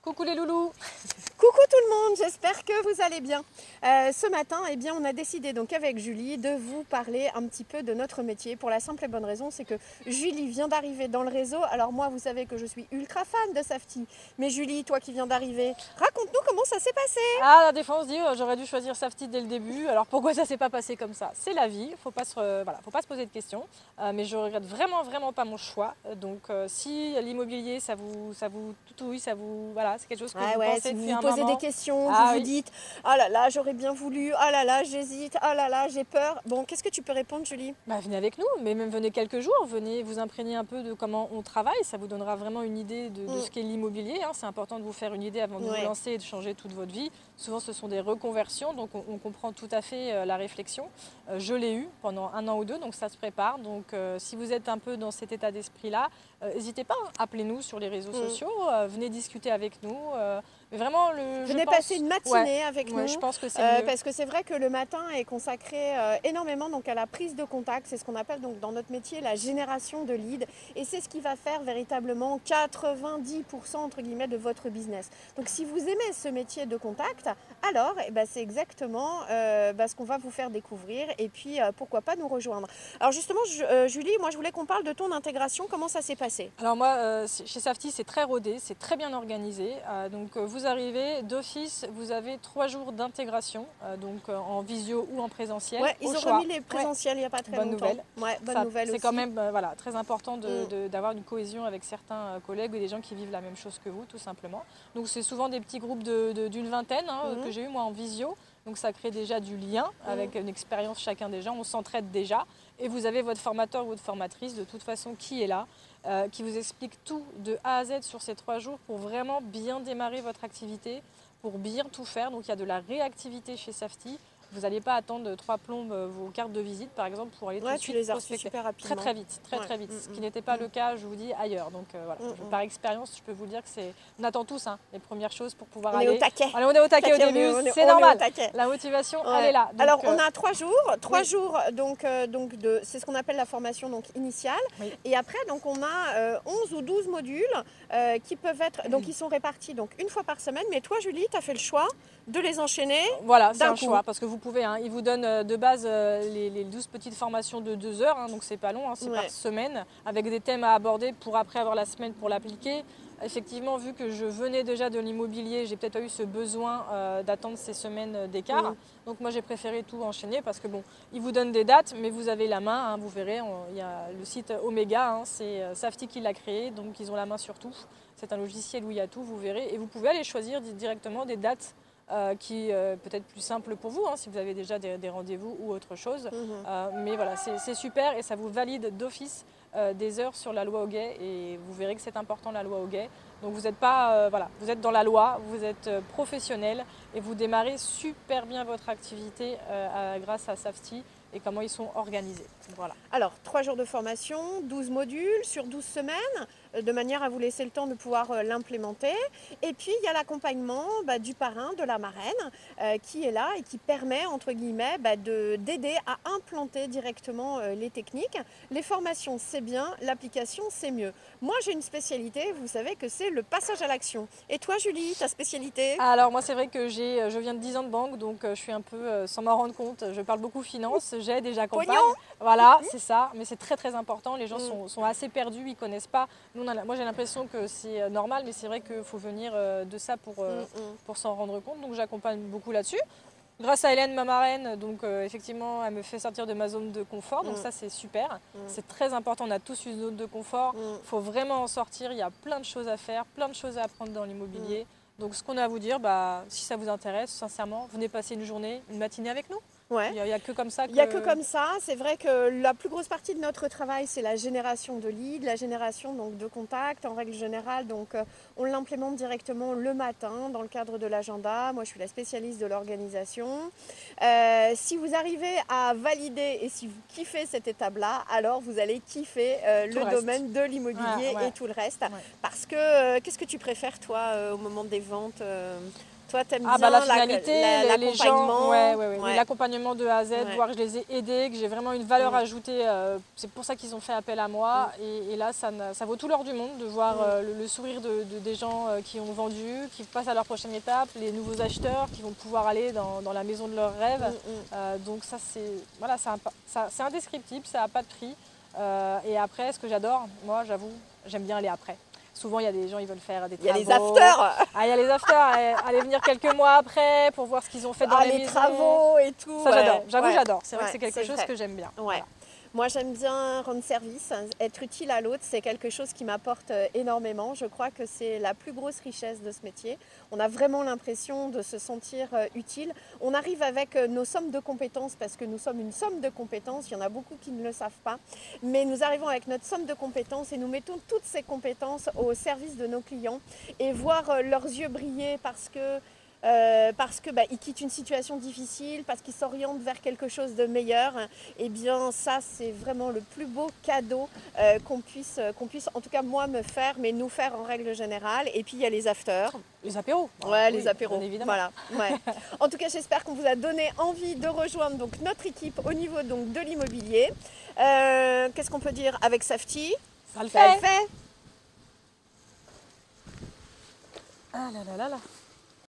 Coucou les loulous. Coucou tout le monde, j'espère que vous allez bien. Ce matin, eh bien, on a décidé donc avec Julie de vous parler un petit peu de notre métier pour la simple et bonne raison, c'est que Julie vient d'arriver dans le réseau. Alors moi, vous savez que je suis ultra fan de Safety, mais Julie, toi qui viens d'arriver, raconte-nous comment ça s'est passé. Ah, la défense dit j'aurais dû choisir Safety dès le début. Alors pourquoi ça s'est pas passé comme ça? C'est la vie, faut pas faut pas se poser de questions. Mais je regrette vraiment pas mon choix. Donc si l'immobilier ça vous toutouille, voilà, c'est quelque chose que vous pensez Si depuis vous un posez moment. des questions, Ah vous vous oui. dites oh là là, j'aurais bien voulu, oh là là, j'hésite, oh là là, j'ai peur. Bon, qu'est-ce que tu peux répondre, Julie? Bah, venez avec nous, mais même venez quelques jours, venez vous imprégner un peu de comment on travaille, ça vous donnera vraiment une idée de ce qu'est l'immobilier. Hein. C'est important de vous faire une idée avant de vous lancer et de changer toute votre vie. Souvent ce sont des reconversions, donc on comprend tout à fait la réflexion. Je l'ai eu pendant 1 an ou 2, donc ça se prépare. Donc si vous êtes un peu dans cet état d'esprit-là, n'hésitez pas, appelez-nous sur les réseaux sociaux, venez discuter avec nous. Mais vraiment, venez passer une matinée avec nous, je pense que c'est mieux. parce que c'est vrai que le matin est consacré énormément donc à la prise de contact. C'est ce qu'on appelle donc dans notre métier la génération de leads, et c'est ce qui va faire véritablement 90% entre guillemets de votre business. Donc si vous aimez ce métier de contact, alors c'est exactement ce qu'on va vous faire découvrir, et puis pourquoi pas nous rejoindre. Alors justement, Julie, moi je voulais qu'on parle de ton intégration. Comment ça s'est passé? Alors moi, chez Safety, c'est très rodé, c'est très bien organisé. Donc vous arrivez d'office, vous avez 3 jours d'intégration, en visio ou en présentiel. Ouais, ils ont remis les présentiels il n'y a pas très longtemps. Nouvelle. Ouais, bonne nouvelle aussi. C'est quand même très important d'avoir une cohésion avec certains collègues ou des gens qui vivent la même chose que vous, tout simplement. Donc c'est souvent des petits groupes d'une vingtaine que j'ai eu moi en visio. Donc ça crée déjà du lien avec une expérience chacun des gens, on s'entraide déjà. Et vous avez votre formateur ou votre formatrice de toute façon qui est là, qui vous explique tout de A à Z sur ces 3 jours pour vraiment bien démarrer votre activité, pour bien tout faire. Donc il y a de la réactivité chez Safety. Vous n'allez pas attendre 3 plombes vos cartes de visite par exemple pour aller tout de suite tu les as reçues prospecter. super rapidement. Très vite, très vite. Ce qui n'était pas le cas, je vous dis, ailleurs. Donc par expérience, je peux vous dire que on attend tous les premières choses pour pouvoir aller. On est au taquet. On est au taquet au début, c'est normal. La motivation, elle est là. Donc, alors on a 3 jours, 3 jours c'est ce qu'on appelle la formation donc initiale. Oui. Et après donc on a 11 ou 12 modules qui peuvent être qui sont répartis donc une fois par semaine. Mais toi Julie, tu as fait le choix de les enchaîner. Voilà, c'est un choix parce que vous pouvez, ils vous donnent de base les 12 petites formations de 2 heures, donc c'est pas long, c'est par semaine, avec des thèmes à aborder pour après avoir la semaine pour l'appliquer. Effectivement, vu que je venais déjà de l'immobilier, j'ai peut-être eu ce besoin d'attendre ces semaines d'écart. Donc moi j'ai préféré tout enchaîner parce que ils vous donnent des dates, mais vous avez la main, vous verrez, il y a le site Omega, c'est Safety qui l'a créé, donc ils ont la main sur tout. C'est un logiciel où il y a tout, vous verrez, et vous pouvez aller choisir directement des dates qui peut-être plus simple pour vous, si vous avez déjà des rendez-vous ou autre chose. Mais voilà, c'est super et ça vous valide d'office des heures sur la loi Hoguet, et vous verrez que c'est important la loi Hoguet. Donc vous n'êtes pas, vous êtes dans la loi, vous êtes professionnel et vous démarrez super bien votre activité grâce à Safety et comment ils sont organisés. Voilà. Alors 3 jours de formation, 12 modules sur 12 semaines, de manière à vous laisser le temps de pouvoir l'implémenter. Et puis il y a l'accompagnement du parrain, de la marraine, qui est là et qui permet entre guillemets d'aider à implanter directement les techniques. Les formations c'est bien, l'application c'est mieux. Moi j'ai une spécialité, vous savez que c'est le passage à l'action. Et toi Julie, ta spécialité? Alors moi c'est vrai que je viens de 10 ans de banque, donc je suis un peu, sans m'en rendre compte, je parle beaucoup finance, j'aide et j'accompagne. Voilà, c'est ça, mais c'est très important, les gens sont assez perdus, ils ne connaissent pas. Moi j'ai l'impression que c'est normal, mais c'est vrai qu'il faut venir de ça pour s'en rendre compte, donc j'accompagne beaucoup là-dessus. Grâce à Hélène, ma marraine, donc effectivement, elle me fait sortir de ma zone de confort, donc ça c'est super. C'est très important, on a tous une zone de confort, il faut vraiment en sortir, il y a plein de choses à faire, plein de choses à apprendre dans l'immobilier. Donc ce qu'on a à vous dire, si ça vous intéresse, sincèrement, venez passer une journée, une matinée avec nous. Ouais. Il n'y a que comme ça. Il n'y a que comme ça. C'est vrai que la plus grosse partie de notre travail, c'est la génération de leads, la génération donc, de contacts en règle générale. Donc, on l'implémente directement le matin dans le cadre de l'agenda. Moi, je suis la spécialiste de l'organisation. Si vous arrivez à valider et si vous kiffez cette étape-là, alors vous allez kiffer le domaine de l'immobilier et tout le reste. Parce que, qu'est-ce que tu préfères, toi, au moment des ventes Toi, t'aimes Ah bien bah la finalité, les gens, l'accompagnement. l'accompagnement de A à Z, voir que je les ai aidés, que j'ai vraiment une valeur ajoutée. C'est pour ça qu'ils ont fait appel à moi. Et là, ça vaut tout l'or du monde de voir le sourire des gens qui ont vendu, qui passent à leur prochaine étape, les nouveaux acheteurs qui vont pouvoir aller dans la maison de leurs rêves. Donc ça, c'est indescriptible, ça n'a pas de prix. Et après, ce que j'adore, moi, j'avoue, j'aime bien aller après. Souvent, il y a des gens, ils veulent faire des travaux. Il y a les afters. Ah, il y a les afters. Aller venir quelques mois après pour voir ce qu'ils ont fait dans les maisons. Travaux et tout. Ça, j'adore. J'avoue, j'adore. C'est vrai que c'est quelque chose vrai. que j'aime bien. Ouais. Voilà. Moi, j'aime bien rendre service, être utile à l'autre, c'est quelque chose qui m'apporte énormément. Je crois que c'est la plus grosse richesse de ce métier. On a vraiment l'impression de se sentir utile. On arrive avec nos sommes de compétences, parce que nous sommes une somme de compétences, il y en a beaucoup qui ne le savent pas, mais nous arrivons avec notre somme de compétences et nous mettons toutes ces compétences au service de nos clients et voir leurs yeux briller parce que ils quittent une situation difficile, parce qu'ils s'orientent vers quelque chose de meilleur, et bien ça c'est vraiment le plus beau cadeau qu'on puisse, en tout cas moi me faire, mais nous faire en règle générale. Et puis il y a les afters. Les apéros. Ouais, oui, les apéros. Évidemment. Voilà. Ouais. En tout cas, j'espère qu'on vous a donné envie de rejoindre donc notre équipe au niveau donc de l'immobilier. Qu'est-ce qu'on peut dire avec Safety? Ça le fait. Ça le fait. Ah là là là là.